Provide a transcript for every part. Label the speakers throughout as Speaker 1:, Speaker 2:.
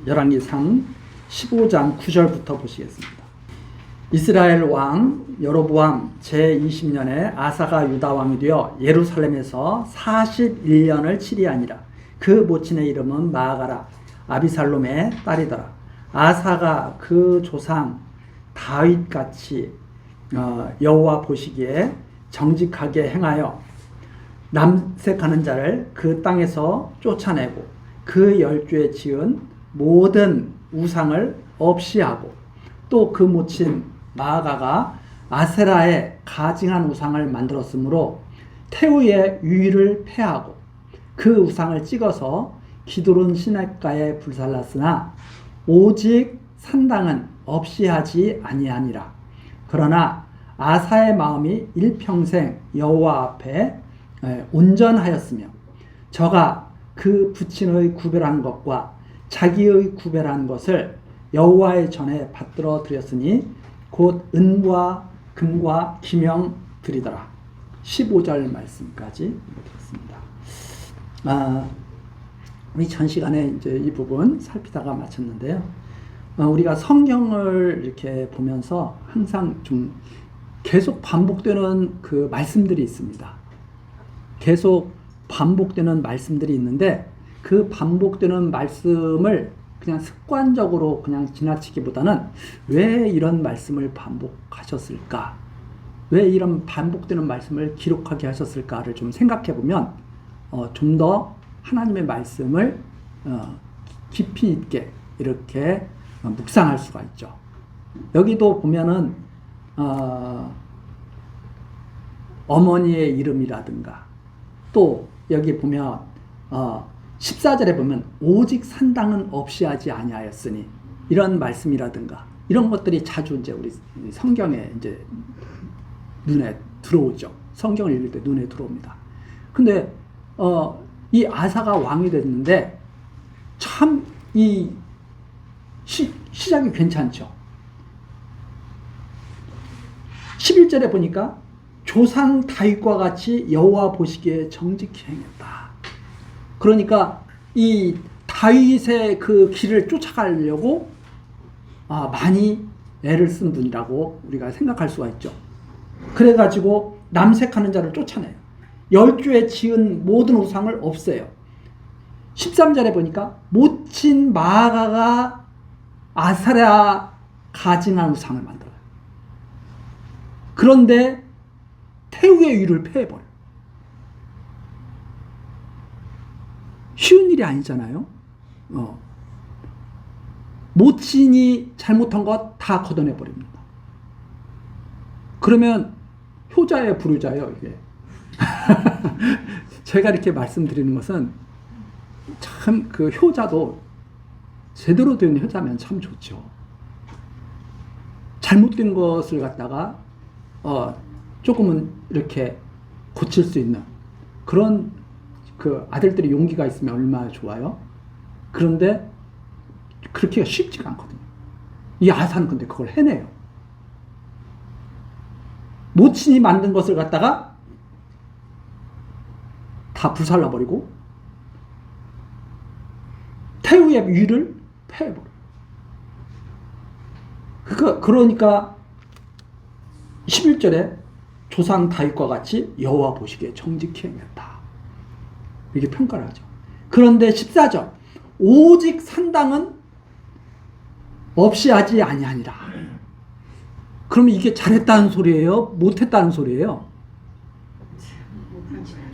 Speaker 1: 열왕기상 15장 9절부터 보시겠습니다. 이스라엘 왕 여로보암 제20년에 아사가 유다 왕이 되어 예루살렘에서 41년을 치리하니라. 그 모친의 이름은 마아가라 아비살롬의 딸이더라. 아사가 그 조상 다윗같이 여호와 보시기에 정직하게 행하여 남색하는 자를 그 땅에서 쫓아내고 그 열조에 지은 모든 우상을 없이 하고, 또 그 모친 마아가가 아세라의 가증한 우상을 만들었으므로 태우의 유위를 폐하고 그 우상을 찍어서 기드론 시냇가에 불살랐으나 오직 산당은 없이 하지 아니하니라. 그러나 아사의 마음이 일평생 여호와 앞에 온전하였으며 저가 그 부친의 구별한 것과 자기의 구별한 것을 여호와의 전에 받들어 드렸으니 곧 은과 금과 기명 드리더라. 15절 말씀까지 드렸습니다. 우리 전 시간에 이제 이 부분 살피다가 마쳤는데요. 우리가 성경을 이렇게 보면서 항상 좀 계속 반복되는 그 말씀들이 있습니다. 계속 반복되는 말씀들이 있는데 그 반복되는 말씀을 그냥 습관적으로 그냥 지나치기보다는 왜 이런 말씀을 반복하셨을까? 왜 이런 반복되는 말씀을 기록하게 하셨을까를 좀 생각해 보면 좀 더 하나님의 말씀을 깊이 있게 이렇게 묵상할 수가 있죠. 여기도 보면은 어머니의 이름이라든가, 또 여기 보면 14절에 보면 오직 산당은 없이 하지 아니하였으니, 이런 말씀이라든가 이런 것들이 자주 이제 우리 성경에 이제 눈에 들어오죠. 성경을 읽을 때 눈에 들어옵니다. 근데 이 아사가 왕이 됐는데 참 이 시작이 괜찮죠. 11절에 보니까 조상 다윗과 같이 여호와 보시기에 정직히 행했다. 그러니까 이 다윗의 그 길을 쫓아가려고 많이 애를 쓴 분이라고 우리가 생각할 수가 있죠. 그래가지고 남색하는 자를 쫓아내요. 열조에 지은 모든 우상을 없애요. 13절에 보니까 모친 마아가가 아사랴 가증한 우상을 만들어요. 그런데 태우의 위를 폐해버려요. 쉬운 일이 아니잖아요. 모친이 잘못한 것 다 걷어내버립니다. 그러면 효자예요, 불효자예요, 이게? 제가 이렇게 말씀드리는 것은 참 그 효자도 제대로 된 효자면 참 좋죠. 잘못된 것을 갖다가 조금은 이렇게 고칠 수 있는 그런 그 아들들이 용기가 있으면 얼마나 좋아요. 그런데 그렇게 쉽지가 않거든요. 이 아사는 근데 그걸 해내요. 모친이 만든 것을 갖다가 다 불살라버리고 태우의 위를 패해버려요. 그러니까 11절에 조상 다윗과 같이 여호와 보시기에 정직히 행했다. 이렇게 평가를 하죠. 그런데 14절 오직 산당은 없이 하지 아니하니라. 그러면 이게 잘했다는 소리예요? 못했다는 소리예요?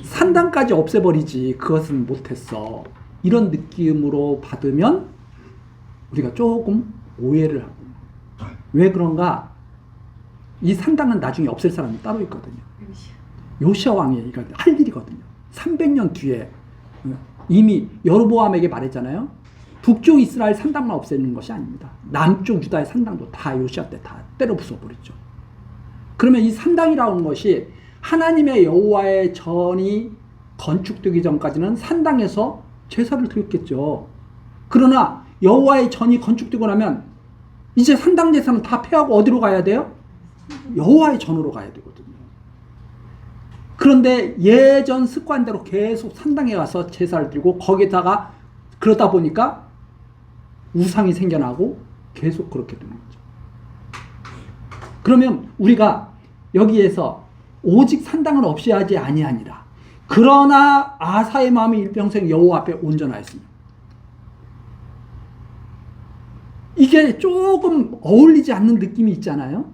Speaker 1: 산당까지 없애버리지 그것은 못했어. 이런 느낌으로 받으면 우리가 조금 오해를 하고, 왜 그런가? 이 산당은 나중에 없앨 사람이 따로 있거든요. 요시야 왕이 이거 할 일이거든요. 300년 뒤에 이미 여로보암에게 말했잖아요. 북쪽 이스라엘 산당만 없애는 것이 아닙니다. 남쪽 유다의 산당도 다 요시야 때 다 때려 부숴버렸죠. 그러면 이 산당이라는 것이 하나님의 여호와의 전이 건축되기 전까지는 산당에서 제사를 드렸겠죠. 그러나 여호와의 전이 건축되고 나면 이제 산당 제사는 다 폐하고 어디로 가야 돼요? 여호와의 전으로 가야 되거든요. 그런데 예전 습관대로 계속 산당에 가서 제사를 드리고 거기다가 그러다 보니까 우상이 생겨나고 계속 그렇게 되는 거죠. 그러면 우리가 여기에서 오직 산당을 없이 하지 아니하니라. 그러나 아사의 마음이 일평생 여호와 앞에 온전하였습니다. 이게 조금 어울리지 않는 느낌이 있잖아요.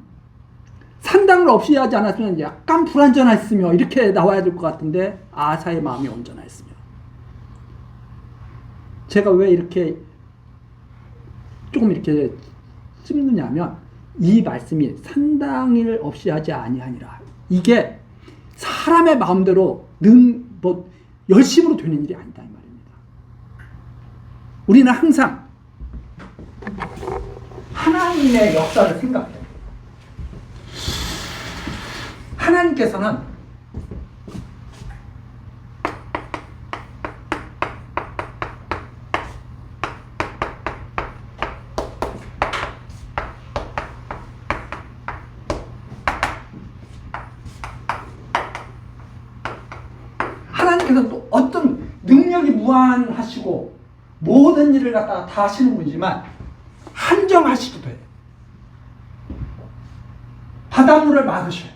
Speaker 1: 산당을 없이 하지 않았으면 약간 불완전했으며 이렇게 나와야 될 것 같은데 아사의 마음이 온전하였으며. 제가 왜 이렇게 조금 이렇게 찝느냐면 이 말씀이 산당일 없이 하지 아니하니라. 이게 사람의 마음대로 열심으로 되는 일이 아니다 이 말입니다. 우리는 항상 하나님의 역사를 생각해요. 하나님께서는 또 어떤 능력이 무한하시고 모든 일을 갖다가 다 하시는 분이지만 한정하시기도 해요. 바닷물을 막으셔요.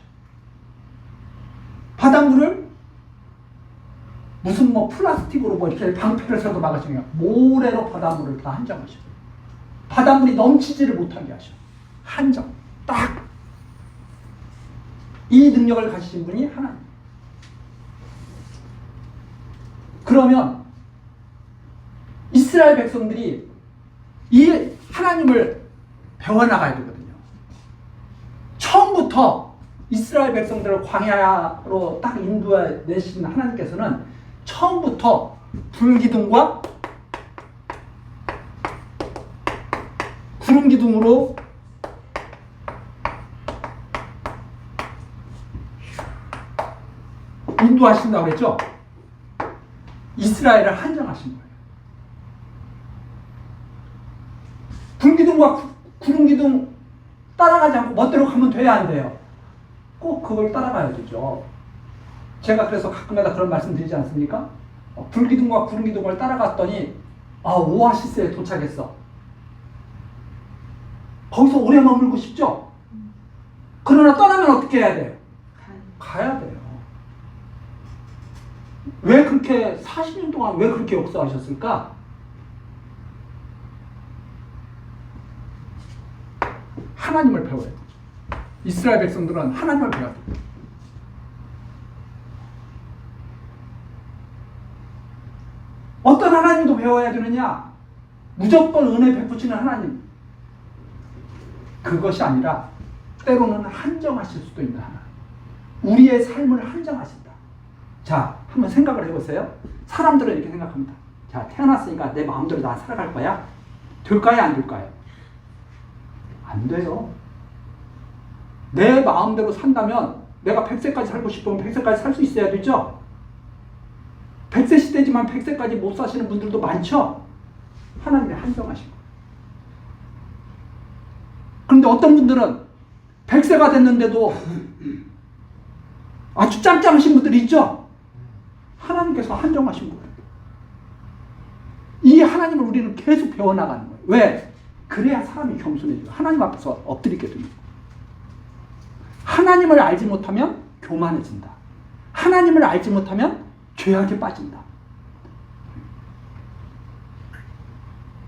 Speaker 1: 바닷물을 무슨 플라스틱으로 이렇게 방패를 써도 막으시면 모래로 바닷물을 다 한정하셔요. 바닷물이 넘치지를 못하게 하셔요. 한정. 딱. 이 능력을 가지신 분이 하나님. 그러면 이스라엘 백성들이 이 하나님을 배워나가야 되거든요. 처음부터 이스라엘 백성들을 광야로 딱 인도해 내신 하나님께서는 처음부터 불기둥과 구름기둥으로 인도하신다고 그랬죠? 이스라엘을 한정하신 거예요. 불기둥과 구름기둥 따라가지 않고 멋대로 가면 돼야 안 돼요? 꼭 그걸 따라가야 되죠. 제가 그래서 가끔가다 그런 말씀 드리지 않습니까? 불기둥과 구름기둥을 따라갔더니 오아시스에 도착했어. 거기서 오래 머물고 싶죠? 그러나 떠나면 어떻게 해야 돼요? 가야 돼요. 왜 그렇게 40년 동안 왜 그렇게 역사하셨을까? 하나님을 배워야 돼요. 이스라엘 백성들은 하나님을 배워야 돼요. 어떤 하나님도 배워야 되느냐? 무조건 은혜 베푸시는 하나님. 그것이 아니라 때로는 한정하실 수도 있는 하나님. 우리의 삶을 한정하신다. 자, 한번 생각을 해보세요. 사람들은 이렇게 생각합니다. 자, 태어났으니까 내 마음대로 다 살아갈 거야? 될까요? 안 될까요? 안 돼요. 내 마음대로 산다면 내가 100세까지 살고 싶으면 100세까지 살 수 있어야 되죠? 100세 시대지만 100세까지 못 사시는 분들도 많죠? 하나님이 한정하신 거예요. 그런데 어떤 분들은 100세가 됐는데도 아주 짱짱하신 분들이 있죠? 하나님께서 한정하신 거예요. 이 하나님을 우리는 계속 배워나가는 거예요. 왜? 그래야 사람이 겸손해지고 하나님 앞에서 엎드리게 됩니다. 하나님을 알지 못하면 교만해진다. 하나님을 알지 못하면 죄악에 빠진다.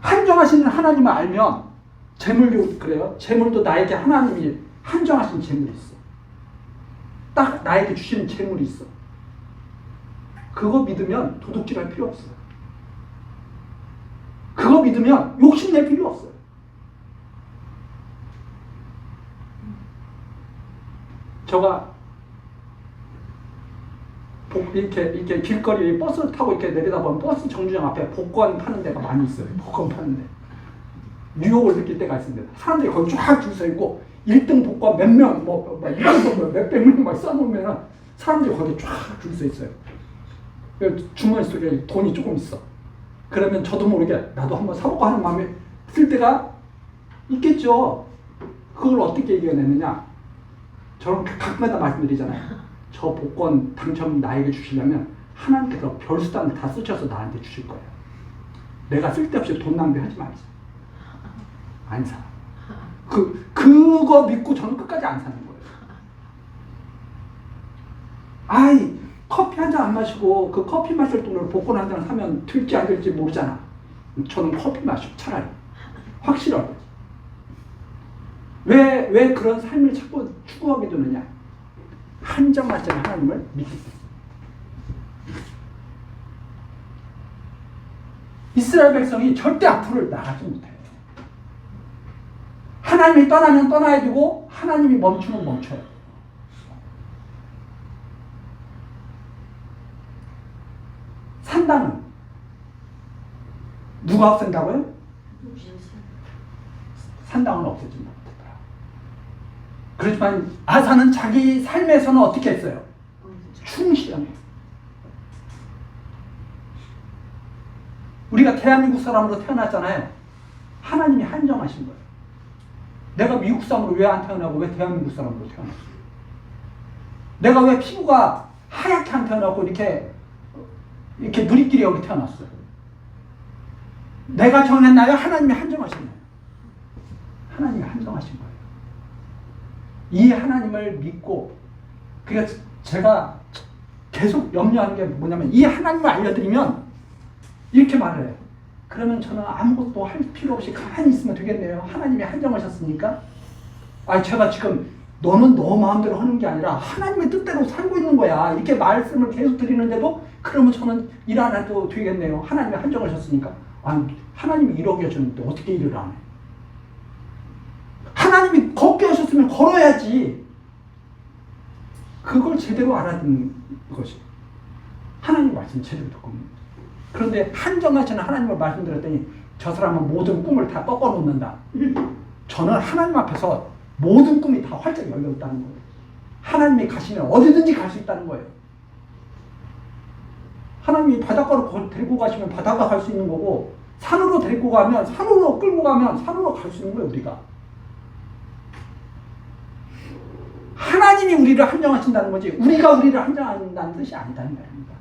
Speaker 1: 한정하시는 하나님을 알면 재물도 그래요. 재물도 나에게 하나님이 한정하신 재물이 있어. 딱 나에게 주시는 재물이 있어. 그거 믿으면 도둑질할 필요 없어요. 그거 믿으면 욕심낼 필요 없어요. 제가 이렇게 길거리 버스를 타고 이렇게 내려다보면 버스 정류장 앞에 복권 파는 데가 많이 있어요. 복권 파는 데. 뉴욕을 느낄 때가 있습니다. 사람들이 거기 쫙 줄 서 있고 1등 복권 몇 명, 몇백 명 막 써놓으면 사람들이 거기 쫙 줄 서 있어요. 주머니 속에 돈이 조금 있어. 그러면 저도 모르게 나도 한번 사볼까 하는 마음이 들 때가 있겠죠. 그걸 어떻게 이겨내느냐? 저는 가끔마다 말씀드리잖아요. 저 복권 당첨 나에게 주시려면 하나님께서 별수단을 다 쓰셔서 나한테 주실 거예요. 내가 쓸데없이 돈 낭비하지 말자. 안 사. 그거 믿고 저는 끝까지 안 사는 거예요. 아이, 커피 한 잔 안 마시고 그 커피 마실 돈으로 복권 한 잔 사면 될지 안 될지 모르잖아. 저는 커피 마시고 차라리 확실한 거지. 왜 그런 삶을 자꾸 추구하게 되느냐? 한정하신 하나님을 믿기 때문에. 이스라엘 백성이 절대 앞으로 나가지 못해요. 하나님이 떠나면 떠나야 되고 하나님이 멈추면 멈춰요. 산당은 누가 없앤다고요? 산당은 없애지 못했더라. 그렇지만 아사는 자기 삶에서는 어떻게 했어요? 충실하네. 우리가 대한민국 사람으로 태어났잖아요. 하나님이 한정하신 거예요. 내가 미국 사람으로 왜 안 태어나고 왜 대한민국 사람으로 태어났어? 내가 왜 피부가 하얗게 안 태어나고 이렇게 누리끼리 여기 태어났어요? 내가 정했나요? 하나님이 한정하신 거예요. 하나님이 한정하신 거예요. 이 하나님을 믿고, 그러니까 제가 계속 염려하는 게 뭐냐면, 이 하나님을 알려드리면 이렇게 말을 해요. 그러면 저는 아무것도 할 필요 없이 가만히 있으면 되겠네요. 하나님이 한정하셨으니까. 아니, 제가 지금 너는 너 마음대로 하는 게 아니라 하나님의 뜻대로 살고 있는 거야. 이렇게 말씀을 계속 드리는데도 그러면 저는 일 안 해도 되겠네요. 하나님이 한정하셨으니까. 아니, 하나님이 이러게 하셨는데 어떻게 일을 안 해? 하나님이 걷게 하셨으면 걸어야지. 그걸 제대로 알아듣는 것이. 하나님 말씀 제대로 듣고 있는 거죠. 그런데 한정하시는 하나님을 말씀드렸더니 저 사람은 모든 꿈을 다 꺾어놓는다. 저는 하나님 앞에서 모든 꿈이 다 활짝 열려있다는 거예요. 하나님이 가시면 어디든지 갈 수 있다는 거예요. 하나님이 바닷가로 데리고 가시면 바닷가 갈 수 있는 거고, 산으로 데리고 가면 산으로 끌고 가면 산으로 갈 수 있는 거예요. 우리가 하나님이 우리를 한정하신다는 거지 우리가 우리를 한정한다는 뜻이 아니다는 말입니다.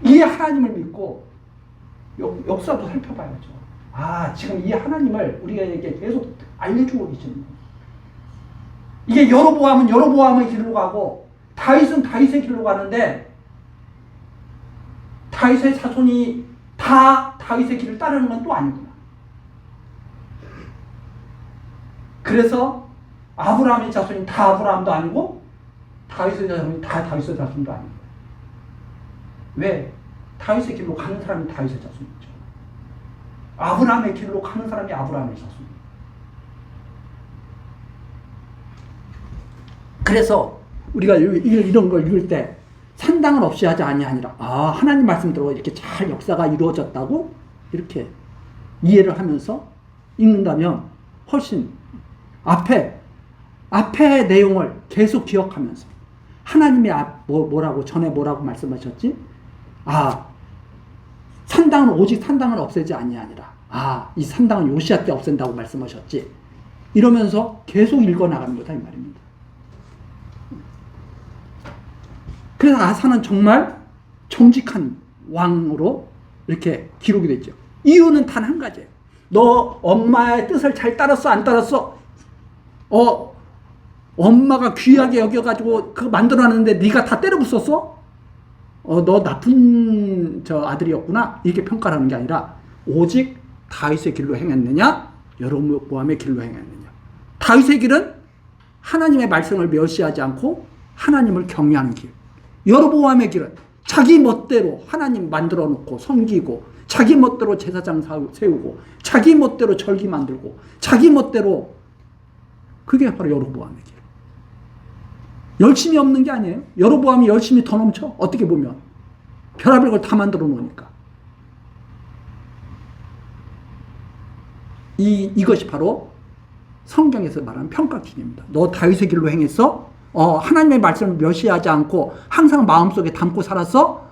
Speaker 1: 이 하나님을 믿고 역사도 살펴봐야죠. 아, 지금 이 하나님을 우리에게 계속 알려주고 계시는 거예요. 이게 여로보암은 여로보암의 길로 가고 다윗은 다윗의 길로 가는데, 다윗의 자손이 다 다윗의 길을 따르는 건 또 아니구나. 그래서 아브라함의 자손이 다 아브라함도 아니고 다윗의 자손이 다 다윗의 자손도 아니고. 왜? 다윗의 길로 가는 사람이 다윗의 자손이죠. 아브라함의 길로 가는 사람이 아브라함의 자손이에요. 그래서 우리가 이런 걸 읽을 때 산당은 없이 하지 아니하니라. 아, 하나님 말씀대로 이렇게 잘 역사가 이루어졌다고 이렇게 이해를 하면서 읽는다면 훨씬 앞에 내용을 계속 기억하면서 하나님이 뭐라고 전에 뭐라고 말씀하셨지? 아, 산당은 오직 산당은 없애지 아니하니라. 아, 이 산당은 요시야 때 없앤다고 말씀하셨지. 이러면서 계속 읽어나가는 거다 이 말입니다. 그래서 아사는 정말 정직한 왕으로 이렇게 기록이 됐죠. 이유는 단 한 가지예요. 너 엄마의 뜻을 잘 따랐어 안 따랐어? 엄마가 귀하게 여겨가지고 그거 만들어놨는데 네가 다 때려 부쉈어? 너 나쁜 아들이었구나. 이렇게 평가를 하는 게 아니라 오직 다윗의 길로 행했느냐, 여로보암의 길로 행했느냐. 다윗의 길은 하나님의 말씀을 멸시하지 않고 하나님을 경외하는 길. 여로보암의 길은 자기 멋대로 하나님 만들어 놓고 섬기고, 자기 멋대로 제사장 세우고, 자기 멋대로 절기 만들고, 자기 멋대로. 그게 바로 여로보암의 길. 열심히 없는 게 아니에요. 여로보암이 열심히 더 넘쳐. 어떻게 보면 별의별 걸 다 만들어 놓으니까. 이것이 바로 성경에서 말하는 평가 기준입니다. 너 다윗의 길로 행했어? 하나님의 말씀을 멸시하지 않고 항상 마음속에 담고 살았어?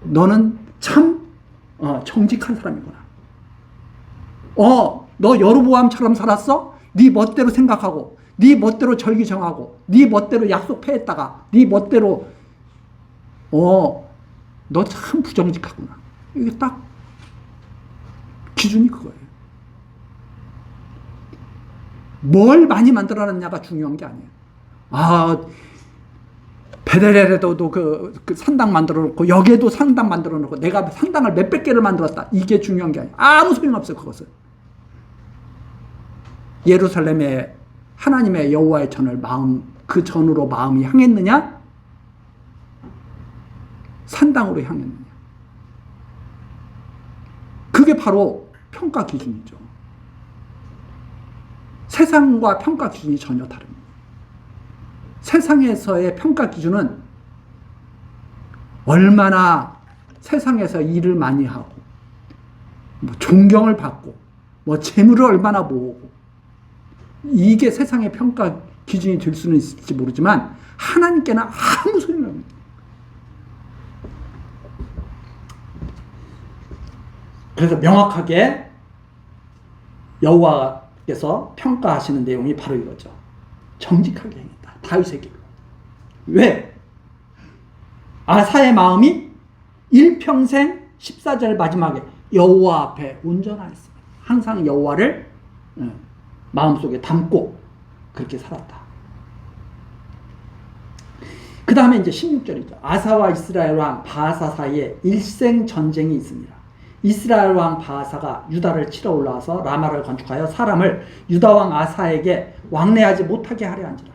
Speaker 1: 너는 참 정직한 사람이구나. 너 여로보암처럼 살았어? 네 멋대로 생각하고, 네 멋대로 절기 정하고, 네 멋대로 약속 폐했다가, 네 멋대로 너 참 부정직하구나. 이게 딱 기준이 그거예요. 뭘 많이 만들어놨냐가 중요한 게 아니에요. 아, 베델에도 그 산당 만들어 놓고 여기에도 산당 만들어 놓고 내가 산당을 몇백 개를 만들었다. 이게 중요한 게 아니에요. 아무 소용없어요. 그것은. 예루살렘에 하나님의 여호와의 전을 그 전으로 마음이 향했느냐? 산당으로 향했느냐? 그게 바로 평가 기준이죠. 세상과 평가 기준이 전혀 다릅니다. 세상에서의 평가 기준은 얼마나 세상에서 일을 많이 하고, 뭐 존경을 받고, 뭐 재물을 얼마나 모으고, 이게 세상의 평가 기준이 될 수는 있을지 모르지만 하나님께는 아무 소용이 없습니다. 그래서 명확하게 여호와께서 평가하시는 내용이 바로 이거죠. 정직하게 행했다. 다윗의 길. 왜? 아사의 마음이 일평생 14절 마지막에 여호와 앞에 온전하였습니다. 항상 여호와를 마음속에 담고 그렇게 살았다. 그 다음에 이제 16절이죠. 아사와 이스라엘 왕 바하사 사이에 일생 전쟁이 있습니다. 이스라엘 왕 바하사가 유다를 치러 올라와서 라마를 건축하여 사람을 유다 왕 아사에게 왕래하지 못하게 하려 한지라.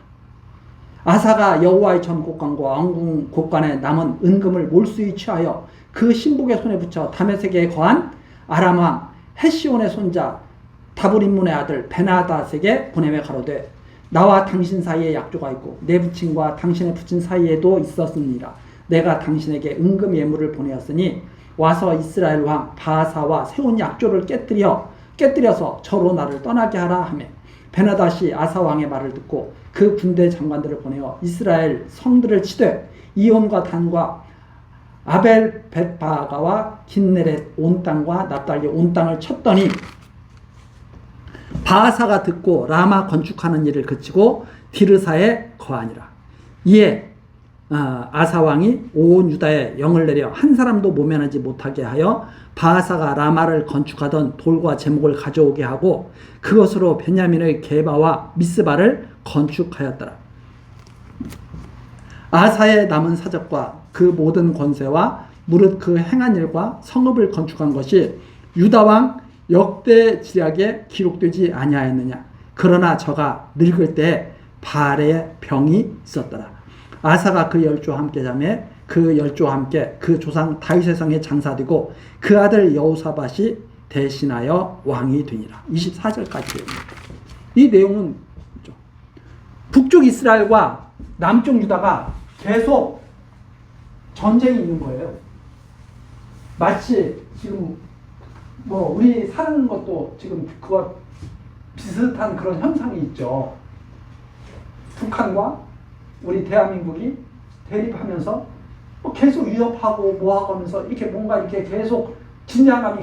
Speaker 1: 아사가 여호와의 전 곳간과 왕궁 곳간에 남은 은금을 몰수히 취하여 그 신복의 손에 붙여 다메섹에 거한 아람 왕 헤시온의 손자 다브림문의 아들 베나닷에게 보내매 가로되 나와 당신 사이에 약조가 있고 내 부친과 당신의 부친 사이에도 있었느니라. 내가 당신에게 은금 예물을 보내었으니 와서 이스라엘 왕 바하사와 세운 약조를 깨뜨려서 저로 나를 떠나게 하라 하매 베나닷이 아사 왕의 말을 듣고 그 군대 장관들을 보내어 이스라엘 성들을 치되 이온과 단과 아벨 벳바가와 긴네렛 온 땅과 납달리 온 땅을 쳤더니 바하사가 듣고 라마 건축하는 일을 그치고 디르사에 거하니라. 이에 아사 왕이 온 유다에 영을 내려 한 사람도 모면하지 못하게 하여 바하사가 라마를 건축하던 돌과 제목을 가져오게 하고 그것으로 베냐민의 게바와 미스바를 건축하였더라. 아사의 남은 사적과 그 모든 권세와 무릇 그 행한 일과 성읍을 건축한 것이 유다 왕 역대 지략에 기록되지 아니하였느냐. 그러나 저가 늙을 때 바알의 병이 있었더라. 아사가 그 열조와 함께 자매 그 열조와 함께 그 조상 다윗의 성에 장사되고 그 아들 여호사밧이 대신하여 왕이 되니라. 24절까지. 이 내용은 북쪽 이스라엘과 남쪽 유다가 계속 전쟁이 있는 거예요. 마치 지금 뭐 우리 사는 것도 지금 그와 비슷한 그런 현상이 있죠. 북한과 우리 대한민국이 대립하면서 뭐 계속 위협하고 뭐하고 하면서 이렇게 뭔가 이렇게 계속 긴장감이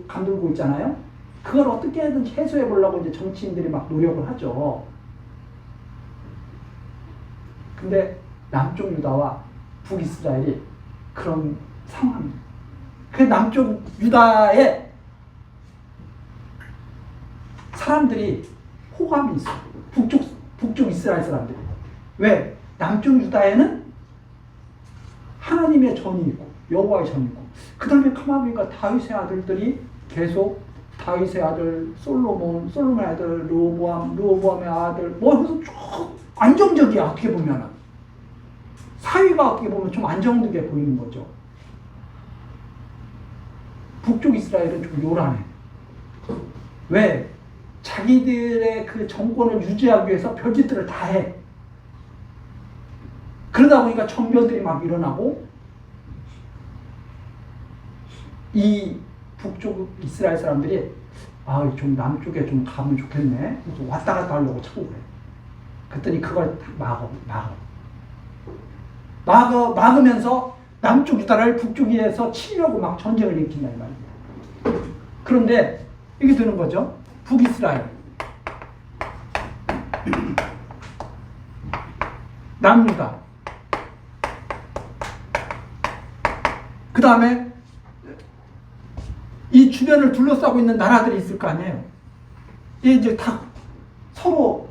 Speaker 1: 감돌고 있잖아요. 그걸 어떻게든 해소해 보려고 이제 정치인들이 막 노력을 하죠. 근데 남쪽 유다와 북이스라엘이 그런 상황입니다. 그 남쪽 유다에 사람들이 호감이 있어요. 북쪽 이스라엘 사람들이. 왜? 남쪽 유다에는 하나님의 전이 있고 여호와의 전이 있고 그 다음에 가만히 보니까 다윗의 아들들이 계속 다윗의 아들 솔로몬의 아들 르호보암의 아들 뭐 해서 쭉 안정적이야. 어떻게 보면은 사위가 어떻게 보면 좀 안정되게 보이는 거죠. 북쪽 이스라엘은 좀 요란해. 왜? 자기들의 그 정권을 유지하기 위해서 별짓들을 다 해. 그러다 보니까 정변들이 막 일어나고 이 북쪽 이스라엘 사람들이 좀 남쪽에 좀 가면 좋겠네. 그래서 왔다 갔다 하려고 찾고 그래. 그랬더니 그걸 막으면서 남쪽 유다를 북쪽에서 치려고 막 전쟁을 일으킨단 말이에요. 그런데 이게 되는 거죠. 북이스라엘, 남유다, 그 다음에 이 주변을 둘러싸고 있는 나라들이 있을 거 아니에요. 이제 다 서로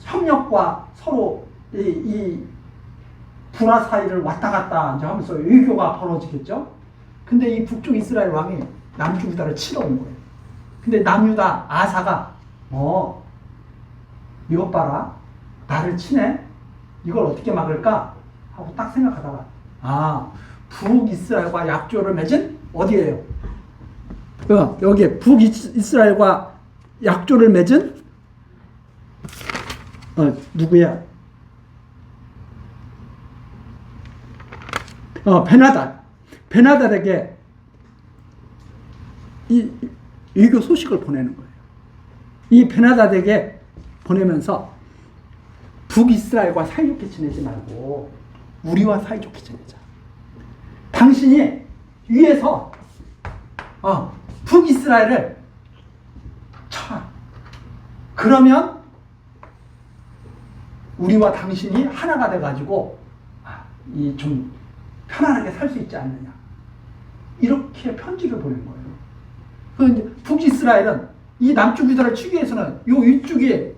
Speaker 1: 협력과 서로 이 불화 사이를 왔다 갔다 이제 하면서 외교가 벌어지겠죠. 근데 이 북쪽 이스라엘 왕이 남쪽 유다를 치러 온 거예요. 근데 남유다 아사가 이것 봐라, 나를 치네, 이걸 어떻게 막을까 하고 딱 생각하다가 북이스라엘과 약조를 맺은 어디예요? 여기에 북이스라엘과 약조를 맺은 누구야? 베나닷에게 이 외교 소식을 보내는 거예요. 이 베나닷에게 보내면서 북이스라엘과 사이좋게 지내지 말고 우리와 사이좋게 지내자. 당신이 위에서 북이스라엘을 쳐. 그러면 우리와 당신이 하나가 돼가지고 이 좀 편안하게 살 수 있지 않느냐. 이렇게 편지를 보낸 거예요. 그래서 북이스라엘은 이 남쪽 유다를 치기 위해서는 요 위쪽이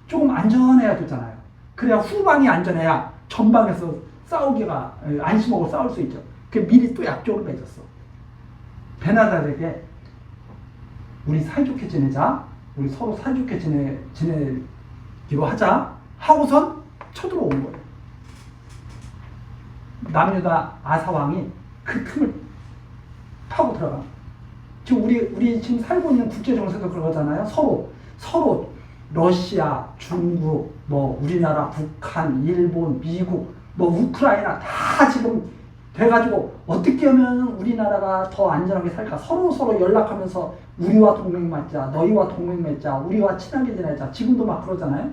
Speaker 1: 조금 안전해야 되잖아요. 그래야 후방이 안전해야 전방에서 싸우기가 안심하고 싸울 수 있죠. 그 미리 또 약조를 맺었어. 베나닷에게 우리 사이좋게 지내자. 우리 서로 사이좋게 지내기로 하자. 하고선 쳐들어온 거예요. 남유다 아사왕이 그 틈을 파고 들어가. 지금 우리 지금 살고 있는 국제 정세도 그러잖아요. 서로 러시아, 중국, 우리나라, 북한, 일본, 미국, 우크라이나 다 지금 돼가지고 어떻게 하면 우리나라가 더 안전하게 살까? 서로 연락하면서 우리와 동맹 맺자, 너희와 동맹 맺자, 우리와 친하게 지내자. 지금도 막 그러잖아요.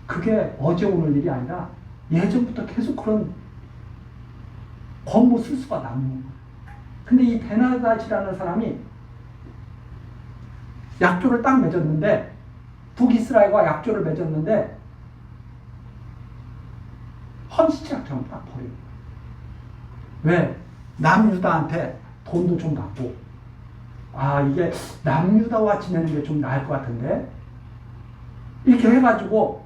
Speaker 1: 그게 어제 오늘 일이 아니라 예전부터 계속 그런 권모 술수가 남는 거예요. 근데 이 베나닷이라는 사람이 약조를 딱 맺었는데, 북이스라엘과 약조를 맺었는데 헌시작전을 딱 버리는 거예요. 왜? 남유다한테 돈도 좀 받고, 이게 남유다와 지내는 게 좀 나을 것 같은데, 이렇게 해가지고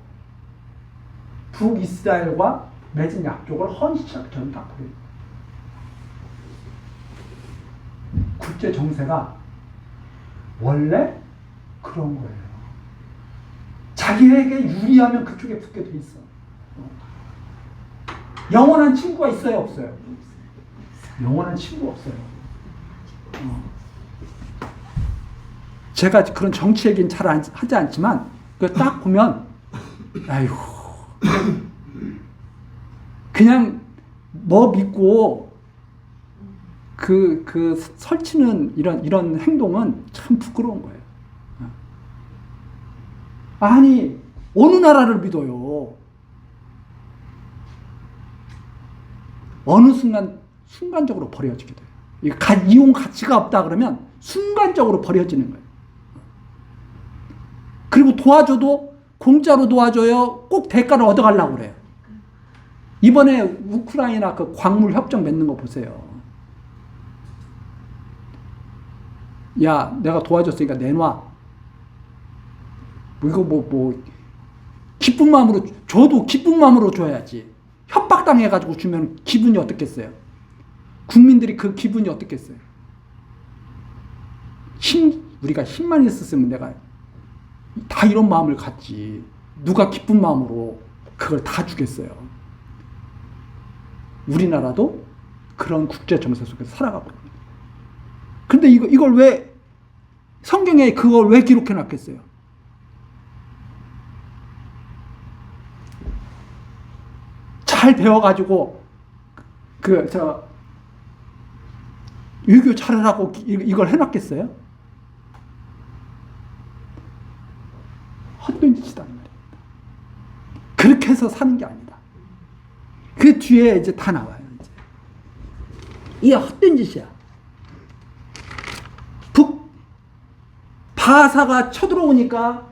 Speaker 1: 북이스라엘과 맺은 약속을 헌시작전을 딱 버리는 거예요. 국제 정세가 원래 그런 거예요. 자기에게 유리하면 그쪽에 붙게 돼 있어. 영원한 친구가 있어요, 없어요? 영원한 친구 없어요. 제가 그런 정치 얘기는 잘 하지 않지만 딱 보면 아이고 그냥 믿고 그 설치는 이런 행동은 참 부끄러운 거예요. 아니 어느 나라를 믿어요? 어느 순간적으로 버려지게 돼요. 이용 가치가 없다 그러면 순간적으로 버려지는 거예요. 그리고 도와줘도 공짜로 도와줘요. 꼭 대가를 얻어가려고 그래요. 이번에 우크라이나 그 광물 협정 맺는 거 보세요. 야, 내가 도와줬으니까 내놔. 이거 기쁜 마음으로 줘도 기쁜 마음으로 줘야지. 협박당해가지고 주면 기분이 어떻겠어요? 국민들이 그 기분이 어떻겠어요? 우리가 힘만 있었으면 내가 다 이런 마음을 갖지. 누가 기쁜 마음으로 그걸 다 주겠어요? 우리나라도 그런 국제 정세 속에서 살아가고 있습니다. 근데 이걸 왜 성경에 그걸 왜 기록해 놨겠어요? 잘 배워가지고 유교 차려라고 이걸 해놨겠어요? 헛된 짓이다 말이에요. 그렇게 해서 사는 게 아니다. 그 뒤에 이제 다 나와요. 이게 헛된 짓이야. 바사가 쳐들어오니까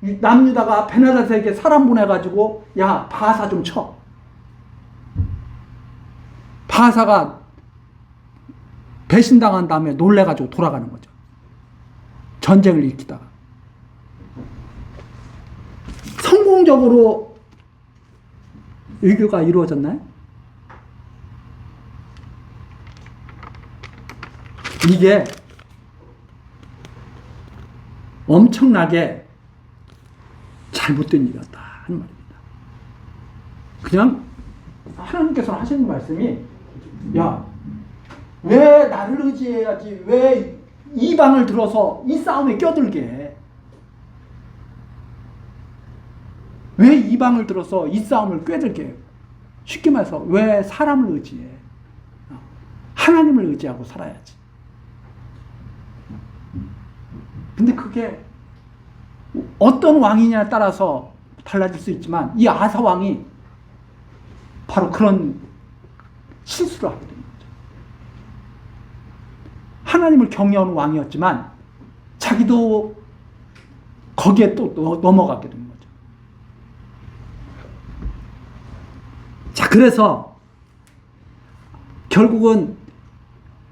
Speaker 1: 남유다가 베나닷에게 사람 보내가지고 야 바사 좀 쳐. 바사가 배신당한 다음에 놀래가지고 돌아가는 거죠. 전쟁을 일으키다가. 성공적으로 외교가 이루어졌나요? 이게 엄청나게 잘못된 일이었다 하는 말입니다. 그냥 하나님께서 하시는 말씀이, 야, 왜 나를 의지해야지, 왜 이방을 들어서 이 싸움에 껴들게 해? 왜 이방을 들어서 이 싸움을 껴들게 해? 쉽게 말해서 왜 사람을 의지해? 하나님을 의지하고 살아야지. 근데 그게 어떤 왕이냐에 따라서 달라질 수 있지만 이 아사 왕이 바로 그런 실수를 하게 된 거죠. 하나님을 경외하는 왕이었지만 자기도 거기에 또 넘어가게 된 거죠. 자, 그래서 결국은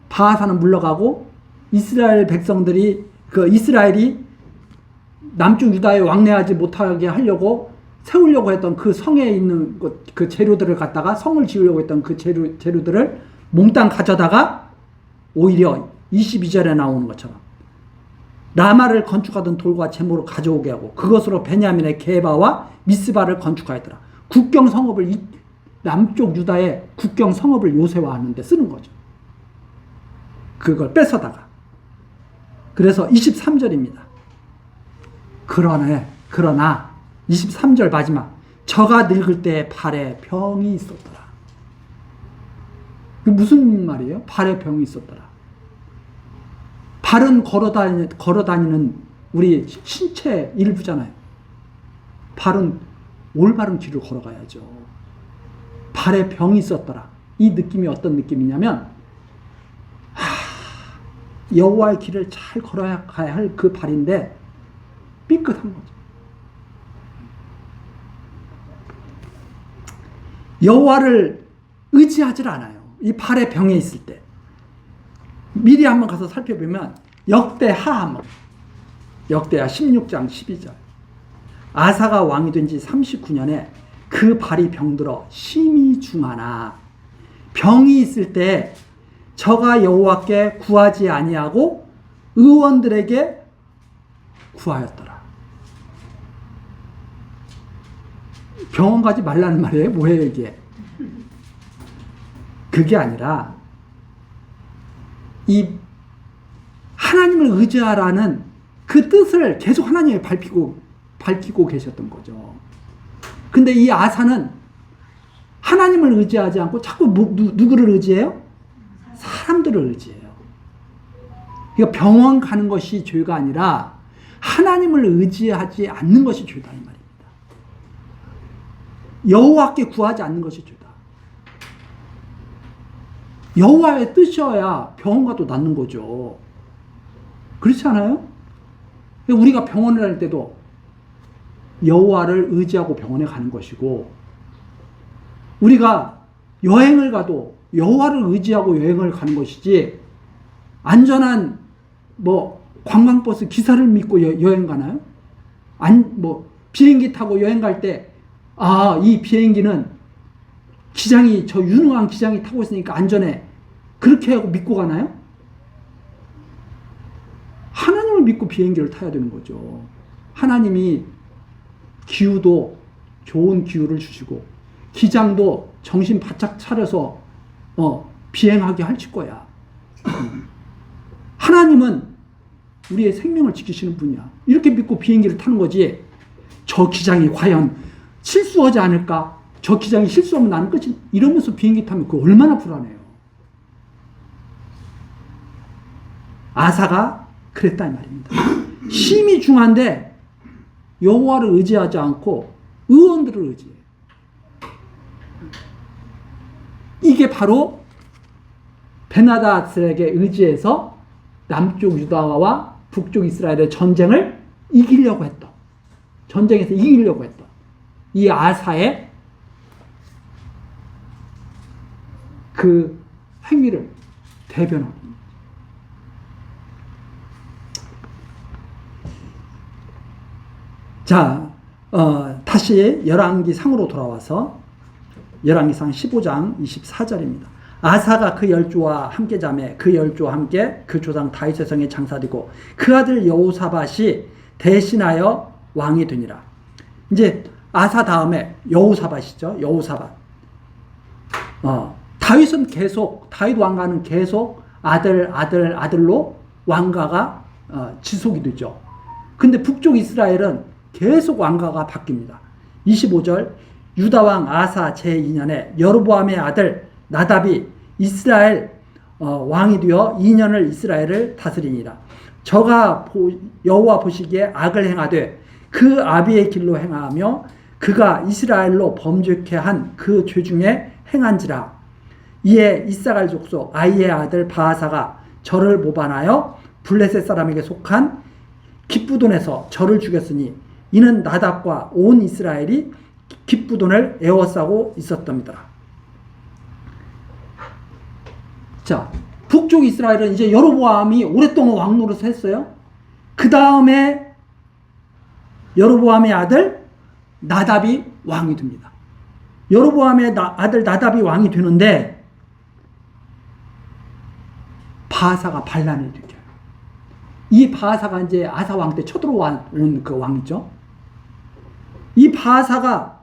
Speaker 1: 바하사는 물러가고 이스라엘 백성들이 이스라엘이 남쪽 유다에 왕래하지 못하게 하려고 세우려고 했던 그 성에 있는 그 재료들을 갖다가 성을 지으려고 했던 그 재료들을 몽땅 가져다가 오히려 22절에 나오는 것처럼 라마를 건축하던 돌과 제모로 가져오게 하고 그것으로 베냐민의 게바와 미스바를 건축하였더라. 국경 성읍을 남쪽 유다의 국경 성읍을 요새화하는 데 쓰는 거죠. 그걸 뺏어다가. 그래서 23절입니다. 그러나 23절 마지막, 저가 늙을 때 발에 병이 있었더라. 그 무슨 말이에요? 발에 병이 있었더라. 발은 걸어다니는 우리 신체 일부잖아요. 발은 올바른 길을 걸어가야죠. 발에 병이 있었더라. 이 느낌이 어떤 느낌이냐면, 여호와의 길을 잘 걸어야 할 그 발인데 삐끗한 거죠. 여호와를 의지하질 않아요. 이 발에 병에 있을 때. 미리 한번 가서 살펴보면 역대하 16장 12절. 아사가 왕이 된 지 39년에 그 발이 병들어 심히 중하나 병이 있을 때 저가 여호와께 구하지 아니하고 의원들에게 구하였더라. 병원 가지 말라는 말이에요? 뭐예요 이게? 그게 아니라 이 하나님을 의지하라는 그 뜻을 계속 하나님이 밝히고 계셨던 거죠. 근데 이 아사는 하나님을 의지하지 않고 자꾸 누구를 의지해요? 사람들을 의지해요. 그러니까 병원 가는 것이 죄가 아니라 하나님을 의지하지 않는 것이 죄다 이 말입니다. 여호와께 구하지 않는 것이 죄다. 여호와의 뜻이어야 병원 가도 낫는 거죠. 그렇지 않아요? 우리가 병원을 할 때도 여호와를 의지하고 병원에 가는 것이고, 우리가 여행을 가도 여호와를 의지하고 여행을 가는 것이지, 안전한 관광버스 기사를 믿고 여행 가나요? 비행기 타고 여행 갈 때 이 비행기는 저 유능한 기장이 타고 있으니까 안전해, 그렇게 하고 믿고 가나요? 하나님을 믿고 비행기를 타야 되는 거죠. 하나님이 기후도 좋은 기후를 주시고 기장도 정신 바짝 차려서 비행하게 하실 거야. 하나님은 우리의 생명을 지키시는 분이야. 이렇게 믿고 비행기를 타는 거지, 저 기장이 과연 실수하지 않을까? 저 기장이 실수하면 나는 끝이, 이러면서 비행기 타면 그거 얼마나 불안해요. 아사가 그랬다 이 말입니다. 심히 중한데 여호와를 의지하지 않고 의원들을 의지해. 이게 바로 베나다스에게 의지해서 남쪽 유다와 북쪽 이스라엘의 전쟁을 이기려고 했던, 전쟁에서 이기려고 했던 이 아사의 그 행위를 대변하고 있는 거죠. 자, 다시 열왕기상으로 돌아와서 열왕기상 15장 24절입니다. 아사가 그 열조와 함께 자매 그 열조와 함께 그 조상 다윗의 성에 장사되고 그 아들 여호사밧이 대신하여 왕이 되니라. 이제 아사 다음에 여호사밧이죠. 여호사밧. 다윗은 계속, 다윗 왕가는 계속 아들로 왕가가 지속이 되죠. 근데 북쪽 이스라엘은 계속 왕가가 바뀝니다. 25절 유다 왕 아사 제2년에 여로보암의 아들 나답이 이스라엘 왕이 되어 2년을 이스라엘을 다스리니라. 저가 여호와 보시기에 악을 행하되 그 아비의 길로 행하며 그가 이스라엘로 범죄케 한 그 죄 중에 행한지라. 이에 이사갈 족속 아이의 아들 바하사가 저를 모반하여 블레셋 사람에게 속한 깁부돈에서 저를 죽였으니 이는 나답과 온 이스라엘이 깁부돈을 에워싸고 있었답니다. 자, 북쪽 이스라엘은 이제 여로보암이 오랫동안 왕노릇을 했어요. 그 다음에 여로보암의 아들 나답이 왕이 됩니다. 여로보암의 아들 나답이 왕이 되는데 바하사가 반란을 일으켜요. 이 바하사가 이제 아사 왕 때 쳐들어온 그 왕이죠. 이 바하사가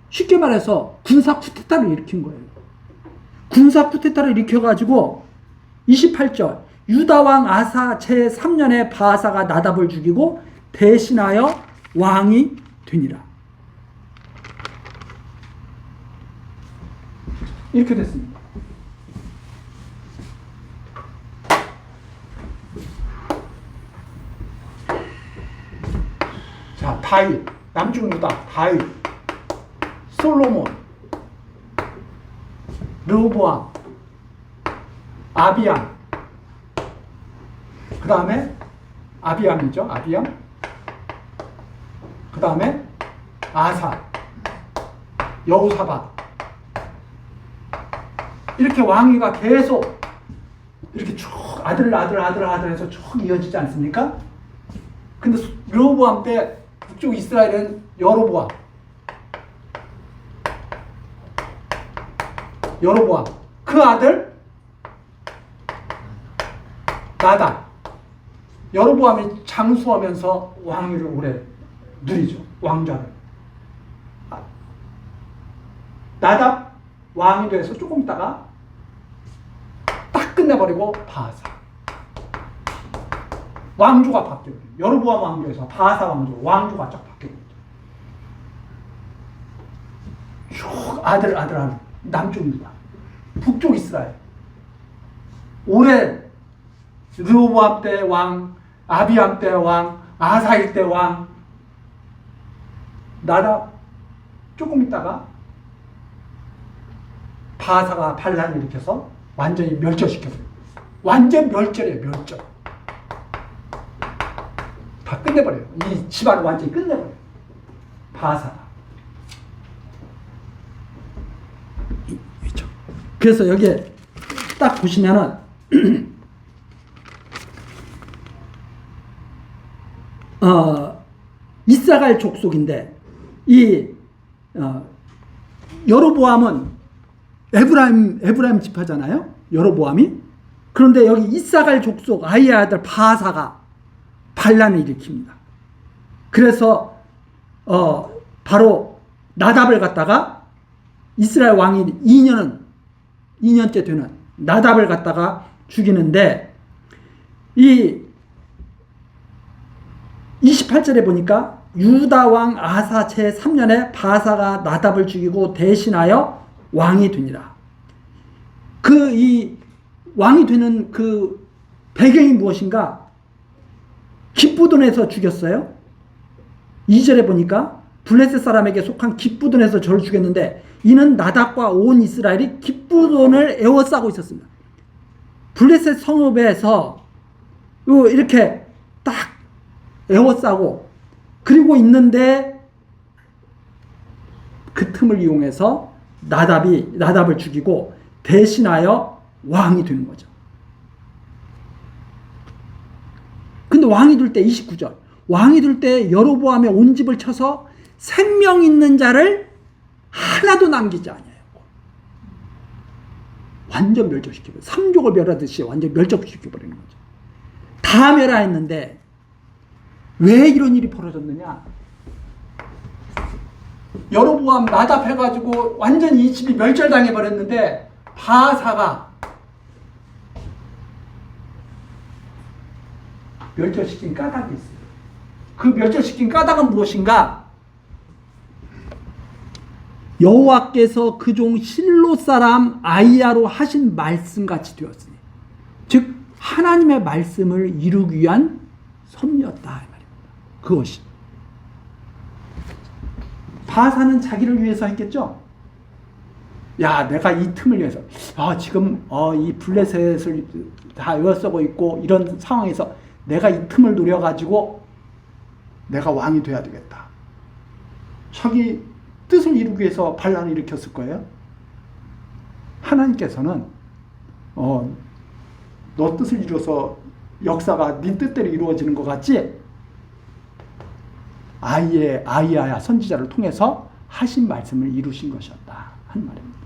Speaker 1: 쉽게 말해서 군사 쿠데타를 일으킨 거예요. 군사 쿠데타를 일으켜가지고 28절 유다 왕 아사 제3년에 바하사가 나답을 죽이고 대신하여 왕이 되니라. 이렇게 됐습니다. 자, 다윗, 남중 유다, 다윗, 솔로몬, 르호보암, 아비암, 그 다음에 아비암이죠. 아비암. 그 다음에 아사, 여호사밧. 이렇게 왕위가 계속 이렇게 쭉 아들 해서 쭉 이어지지 않습니까? 근데 르호보암 때 북쪽 이스라엘은 여로보암, 그 아들 나답. 여로보암이 장수하면서 왕위를 오래 누리죠. 왕좌를. 나답 왕이 돼서 조금 있다가 딱 끝내버리고 바하사 왕조가 바뀌어요. 여로보암 왕조에서 바하사 왕조가 쫙 바뀌어요. 쭉 아들 남쪽입니다. 북쪽 이스라엘. 올해 르호보암 때 왕, 아비암 때 왕, 아사일 때 왕, 나답 조금 있다가 바하사가 반란을 일으켜서 완전히 멸절시켰어요. 완전 멸절이에요. 멸절. 다 끝내버려요. 이 집안을 완전히 끝내버려요. 바하사가. 그래서 여기에 딱 보시면은 이사갈 족속인데 이 여로보암은 에브라임 지파잖아요. 여로보암이. 그런데 여기 이사갈 족속 아이의 아들 바하사가 반란을 일으킵니다. 그래서 바로 나답을 갖다가 이스라엘 왕이 2년째 되는 나답을 갖다가 죽이는데 이 28절에 보니까 유다 왕 아사 제3년에 바하사가 나답을 죽이고 대신하여 왕이 되니라. 이 왕이 되는 그 배경이 무엇인가? 깁부돈에서 죽였어요. 2절에 보니까 블레셋 사람에게 속한 깁부돈에서 저를 죽였는데 이는 나답과 온 이스라엘이 깁부돈을 에워싸고 있었습니다. 블레셋 성읍에서 이렇게 딱 에워싸고 그리고 있는데 그 틈을 이용해서 나답을 죽이고 대신하여 왕이 되는 거죠. 근데 왕이 될 때 29절 왕이 될 때 여로보암의 온 집을 쳐서 생명 있는 자를 하나도 남기지 아니하였고 완전 멸절시켜버려. 삼족을 멸하듯이 완전 멸절시켜버리는 거죠. 다 멸하였는데 왜 이런 일이 벌어졌느냐? 여로보암 나답해가지고 완전 이 집이 멸절당해버렸는데 바하사가 멸절시킨 까닭이 있어요. 그 멸절시킨 까닭은 무엇인가? 여호와께서 그 종 실로 사람 아이야로 하신 말씀같이 되었으니, 즉 하나님의 말씀을 이루기 위한 섭리였다 이 말입니다. 그것이 바하사는 자기를 위해서 했겠죠. 야, 내가 이 틈을 위해서 지금 이 블레셋을 다 에워싸고 있고 이런 상황에서 내가 이 틈을 노려가지고 내가 왕이 돼야 되겠다. 자기 뜻을 이루기 위해서 반란을 일으켰을 거예요. 하나님께서는 너 뜻을 이루어서 역사가 네 뜻대로 이루어지는 것 같지? 아이야 선지자를 통해서 하신 말씀을 이루신 것이었다 하는 말입니다.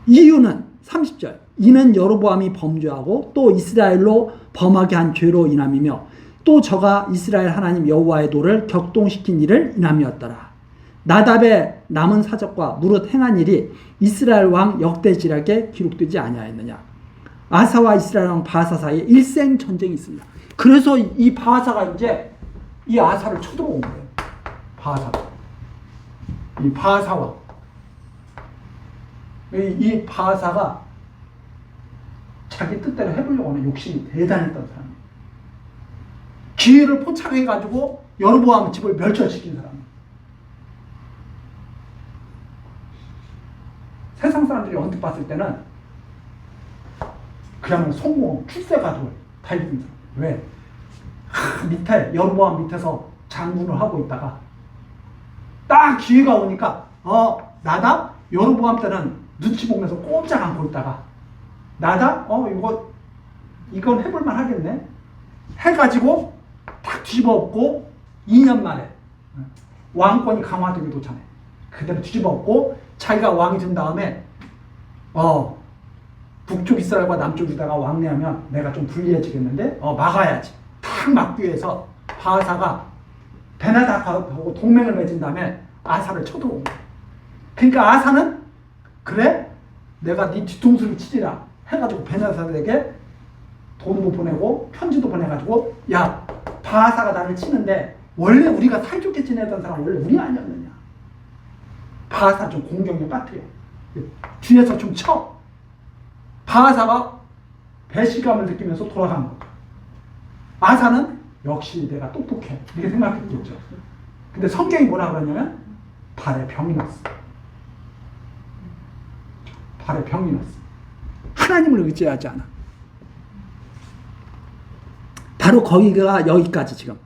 Speaker 1: 이유는 30절 이는 여로보암이 범죄하고 또 이스라엘로 범하게 한 죄로 인함이며 또 저가 이스라엘 하나님 여호와의 도를 격동시킨 일을 인함이었더라. 나답의 남은 사적과 무릇 행한 일이 이스라엘 왕 역대지략에 기록되지 아니하였느냐. 아사와 이스라엘 왕 바하사 사이에 일생 전쟁이 있습니다. 그래서 이 바하사가 이제 이 아사를 쳐들어온 거예요. 이 바하사와 이 바하사가 자기 뜻대로 해보려고 하는 욕심이 대단했던 사람이에요. 기회를 포착해가지고 여로보암 집을 멸절시킨 사람이에요. 세상 사람들이 언뜻 봤을 때는 그야말로 성공, 출세가족을 달리는 사람. 왜? 밑에 여로보암 밑에서 장군을 하고 있다가 딱 기회가 오니까 나다 여로보암 때는 눈치 보면서 꼼짝 않고 있다가 나다 이건 해볼만 하겠네 해가지고 딱 뒤집어 엎고 2년 만에 왕권이 강화되기도 전에 그대로 뒤집어 엎고 자기가 왕이 된 다음에 북쪽 이스라엘과 남쪽 유다가 왕래하면 내가 좀 불리해지겠는데 막아야지 탁 막기 위해서 바하사가 베나닥하고 동맹을 맺은 다음에 아사를 쳐들어온 거야. 그러니까 아사는 그래 내가 네 뒤통수를 치리라 해가지고 베나닥에게 돈도 보내고 편지도 보내가지고 야 바하사가 나를 치는데 원래 우리가 사이좋게 지내던 사람 원래 우리 아니었느냐. 바하사 좀 공격력 같아요. 뒤에서 좀 쳐. 바하사가 배신감을 느끼면서 돌아간 거야. 아사는 역시 내가 똑똑해 이렇게 생각했겠죠. 근데 성경이 뭐라 그러냐면 발에 병이 났어. 발에 병이 났어. 하나님을 의지하지 않아. 바로 거기가 여기까지 지금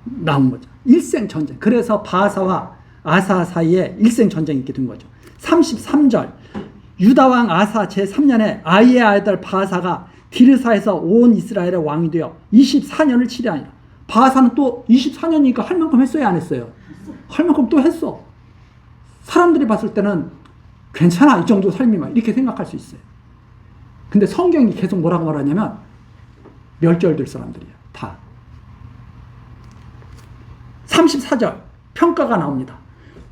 Speaker 1: 나온 거죠. 일생 전쟁. 그래서 바하사와 아사 사이에 일생 전쟁이 있게 된 거죠. 33절 유다왕 아사 제3년에 아이의 아들 바하사가 디르사에서 온 이스라엘의 왕이 되어 24년을 치리하니라. 바하사는 또 24년이니까 할 만큼 했어요, 안 했어요? 할 만큼 또 했어. 사람들이 봤을 때는 괜찮아, 이 정도 삶이면 이렇게 생각할 수 있어요. 근데 성경이 계속 뭐라고 말하냐면 멸절될 사람들이야, 다. 34절 평가가 나옵니다.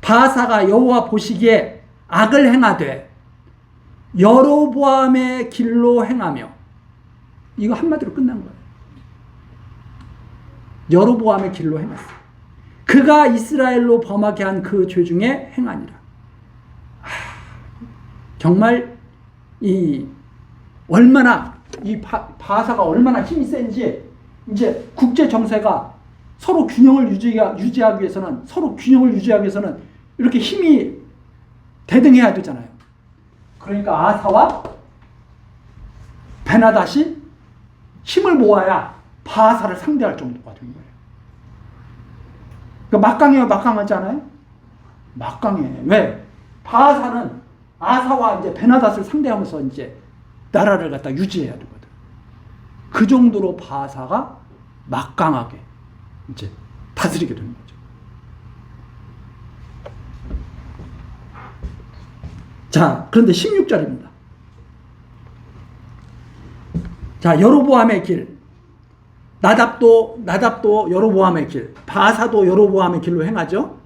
Speaker 1: 바하사가 여호와 보시기에 악을 행하되 여로보암의 길로 행하며, 이거 한마디로 끝난 거예요. 여로보암의 길로 행했어. 그가 이스라엘로 범하게 한 그 죄 중에 행하니라. 정말 얼마나 이 바하사가 얼마나 힘이 센지 이제 국제 정세가 서로 균형을 유지하기 위해서는 이렇게 힘이 대등해야 되잖아요. 그러니까 아사와 베나닷이 힘을 모아야 바하사를 상대할 정도가 된 거예요. 그러니까 막강해요, 막강하지 않아요? 막강해. 왜? 바하사는 아사와 이제 베나닷을 상대하면서 이제 나라를 갖다 유지해야 되거든. 그 정도로 바하사가 막강하게 이제 다스리게 되는 거죠. 자, 그런데 16절입니다. 자, 여로보암의 길. 나답도 여로보암의 길. 바하사도 여로보암의 길로 행하죠.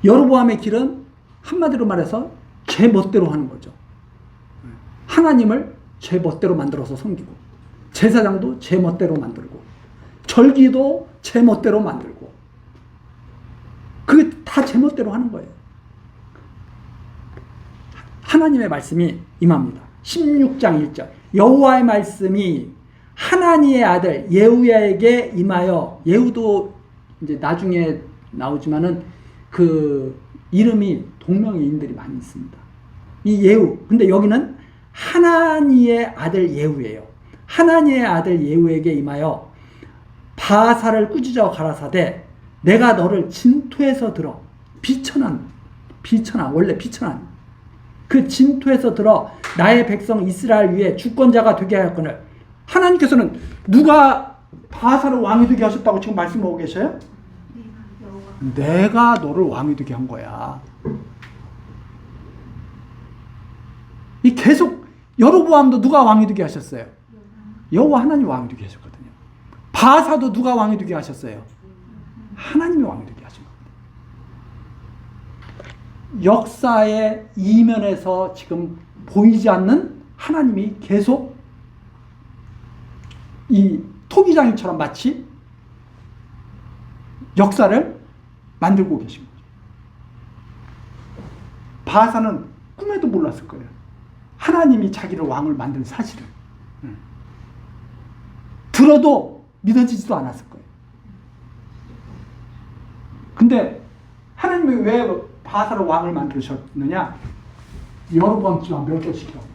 Speaker 1: 여로보암의 길은 한마디로 말해서 제 멋대로 하는 거죠. 하나님을 제 멋대로 만들어서 섬기고, 제사장도 제 멋대로 만들고, 절기도 제 멋대로 만들고, 그게 다 제 멋대로 하는 거예요. 하나님의 말씀이 임합니다. 16장 1절. 여호와의 말씀이 하나니의 아들 예후야에게 임하여, 예후도 이제 나중에 나오지만은 그 이름이 동명이인들이 많이 있습니다. 이 예후. 근데 여기는 하나니의 아들 예후예요. 하나니의 아들 예후에게 임하여 바하사를 꾸짖어 가라사대 내가 너를 진토에서 들어 비천한 원래 비천한 그 진토에서 들어 나의 백성 이스라엘 위에 주권자가 되게 하였거늘. 하나님께서는 누가 바하사를 왕이 되게 하셨다고 지금 말씀하고 계셔요? 내가 너를 왕이 되게 한 거야. 이 계속 여로보암도 누가 왕이 되게 하셨어요? 여호와 하나님 왕이 되게 하셨거든요. 바하사도 누가 왕이 되게 하셨어요? 하나님이 왕이 되게 하신 겁니다. 역사의 이면에서 지금 보이지 않는 하나님이 계속 이 토기장이처럼 마치 역사를 만들고 계신 거죠. 바하사는 꿈에도 몰랐을 거예요. 하나님이 자기를 왕을 만든 사실을. 들어도 믿어지지도 않았을 거예요. 근데 하나님이 왜 바하사를 왕을 만드셨느냐? 여로보암 집안 멸절시키라고.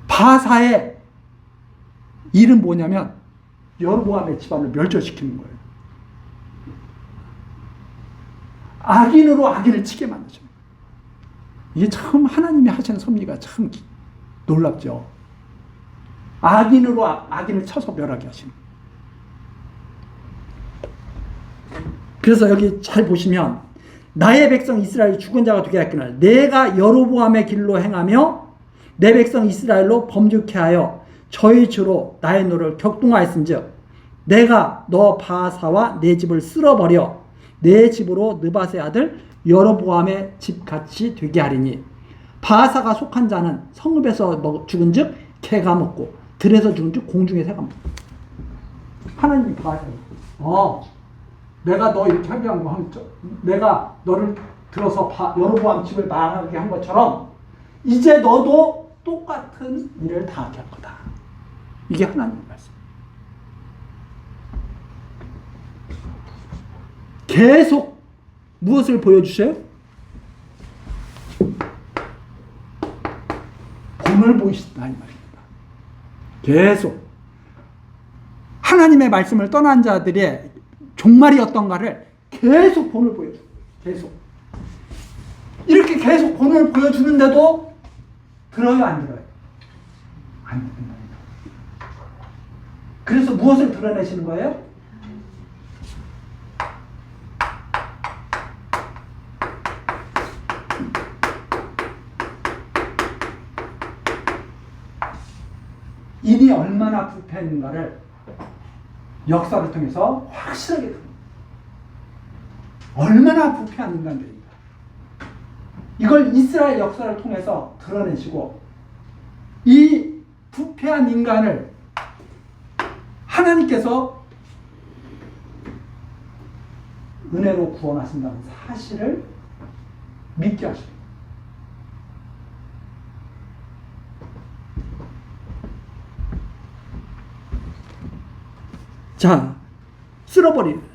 Speaker 1: 바하사의 일은 뭐냐면 여로보암의 집안을 멸절시키는 거예요. 악인으로 악인을 치게 만드죠. 이게 참 하나님이 하시는 섭리가 참 놀랍죠. 악인으로 악인을 쳐서 멸하게 하시는. 그래서 여기 잘 보시면 나의 백성 이스라엘 주권자가 되게 하였거늘 내가 여로보암의 길로 행하며 내 백성 이스라엘로 범죄케 하여 저희 주로 나의 노를 격동하였은즉 내가 너 바하사와 내 집을 쓸어버려 내 집으로 느밧의 아들 여로보암의 집같이 되게 하리니 바하사가 속한 자는 성읍에서 죽은즉 개가 먹고 들에서 죽은즉 공중의 새가 먹고. 하나님이 바하사 내가 너 이렇게 하게 한 거 내가 너를 들어서 여로보암 집을 망하게 한 것처럼 이제 너도 똑같은 일을 다 하게 할 거다. 이게 하나님의 말씀. 계속 무엇을 보여주셔요? 본을 보이신다 이 말입니다. 계속 하나님의 말씀을 떠난 자들의 종말이 어떤가를 계속 본을 보여줘요. 계속 이렇게 계속 본을 보여주는데도 들어요 안 들어요? 안 듣는다. 그래서 무엇을 드러내시는 거예요? 인이 얼마나 부패했는가를 역사를 통해서 확실하게 듭니다. 얼마나 부패한 인간들입니다. 이걸 이스라엘 역사를 통해서 드러내시고 이 부패한 인간을 하나님께서 은혜로 구원하신다는 사실을 믿게 하십니다. 자, 쓸어버립니다.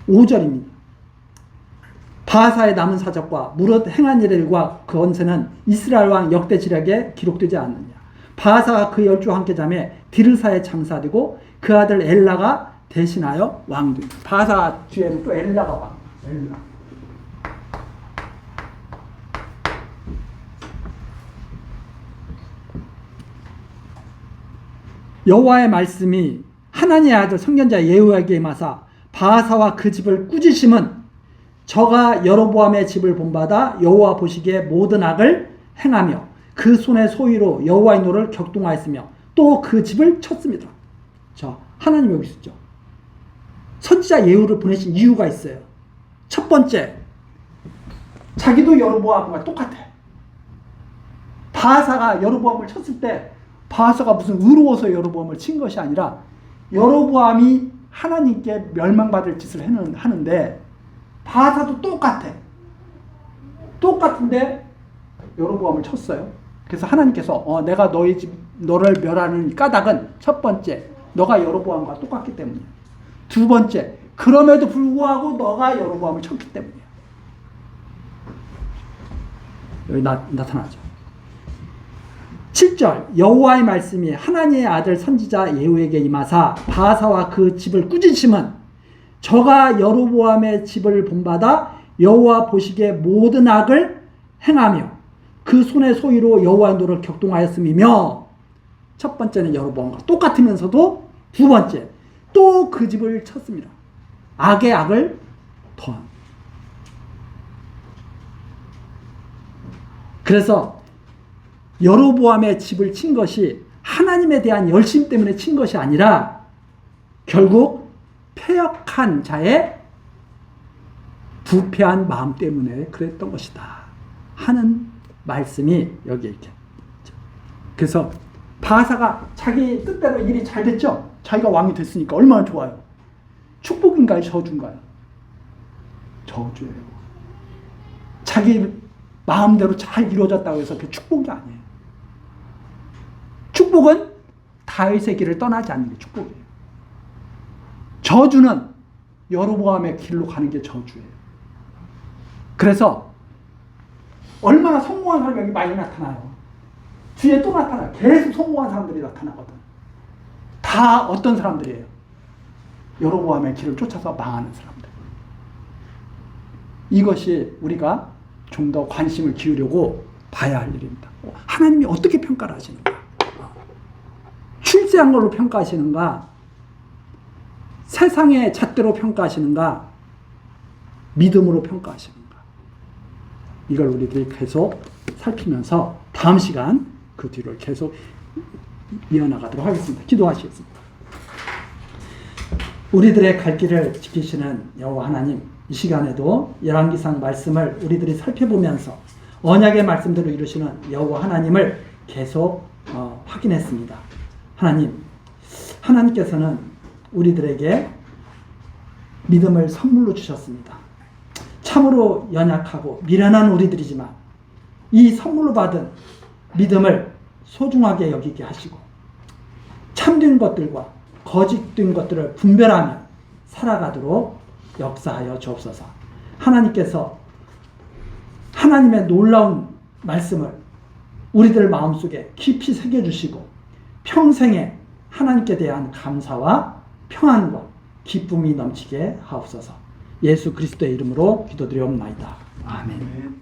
Speaker 1: 5절입니다. 바하사의 남은 사적과 무릇 행한 일들과 그 언세는 이스라엘 왕 역대 지략에 기록되지 않느냐. 바하사가 그 열주와 함께 잠에 디르사에 장사되고 그 아들 엘라가 대신하여 왕이 됩니다. 바하사 뒤에는 또 엘라가 왕. 엘라. 여호와의 말씀이 하나님의 아들 선견자 예후에게 임하사 바하사와 그 집을 꾸짖음은 저가 여로보암의 집을 본받아 여호와 보시기에 모든 악을 행하며 그 손의 소위로 여호와의 노를 격동하였으며 또 그 집을 쳤습니다. 자, 하나님 여기 있죠. 선지자 예후를 보내신 이유가 있어요. 첫 번째, 자기도 여로보암과 똑같아. 바하사가 여로보암을 쳤을 때 바하사가 무슨 의로워서 여로보암을 친 것이 아니라 여로보암이 하나님께 멸망받을 짓을 하는데 바하사도 똑같아. 똑같은데 여로보암을 쳤어요. 그래서 하나님께서 내가 너를 멸하는 이 까닭은 첫 번째, 너가 여로보암과 똑같기 때문이야. 두 번째, 그럼에도 불구하고 너가 여로보암을 쳤기 때문이야. 여기 나타나죠. 7절 여호와의 말씀이 하나님의 아들 선지자 예후에게 임하사 바하사와 그 집을 꾸짖음은 저가 여로보암의 집을 본받아 여호와 보시기에 모든 악을 행하며 그 손의 소위로 여호와의 노를 격동하였음이며, 첫 번째는 여로보암과 똑같으면서도 두 번째 또 그 집을 쳤습니다. 악의 악을 더한. 그래서 여로보암의 집을 친 것이 하나님에 대한 열심 때문에 친 것이 아니라 결국 패역한 자의 부패한 마음 때문에 그랬던 것이다 하는 말씀이 여기에 이렇게. 그래서 바하사가 자기 뜻대로 일이 잘 됐죠. 자기가 왕이 됐으니까 얼마나 좋아요. 축복인가요? 저주인가요? 저주예요. 자기 마음대로 잘 이루어졌다고 해서 그게 축복이 아니에요. 축복은 다윗의 길을 떠나지 않는 게 축복이에요. 저주는 여로보암의 길로 가는 게 저주예요. 그래서 얼마나 성공한 사람이 여기 많이 나타나요. 뒤에 또 나타나요. 계속 성공한 사람들이 나타나거든. 다 어떤 사람들이에요? 여로보암의 길을 쫓아서 망하는 사람들. 이것이 우리가 좀 더 관심을 기울이고 봐야 할 일입니다. 하나님이 어떻게 평가를 하시는가? 출세한 걸로 평가하시는가? 세상의 잣대로 평가하시는가? 믿음으로 평가하시는가? 이걸 우리들이 계속 살피면서 다음 시간 그 뒤를 계속 이어나가도록 하겠습니다. 기도하시겠습니다. 우리들의 갈 길을 지키시는 여호와 하나님, 이 시간에도 열왕기상 말씀을 우리들이 살펴보면서 언약의 말씀대로 이루시는 여호와 하나님을 계속 확인했습니다. 하나님께서는 우리들에게 믿음을 선물로 주셨습니다. 참으로 연약하고 미련한 우리들이지만 이 선물로 받은 믿음을 소중하게 여기게 하시고 참된 것들과 거짓된 것들을 분별하며 살아가도록 역사하여 주옵소서. 하나님께서 하나님의 놀라운 말씀을 우리들 마음속에 깊이 새겨주시고 평생에 하나님께 대한 감사와 평안과 기쁨이 넘치게 하옵소서. 예수 그리스도의 이름으로 기도드리옵나이다. 아멘.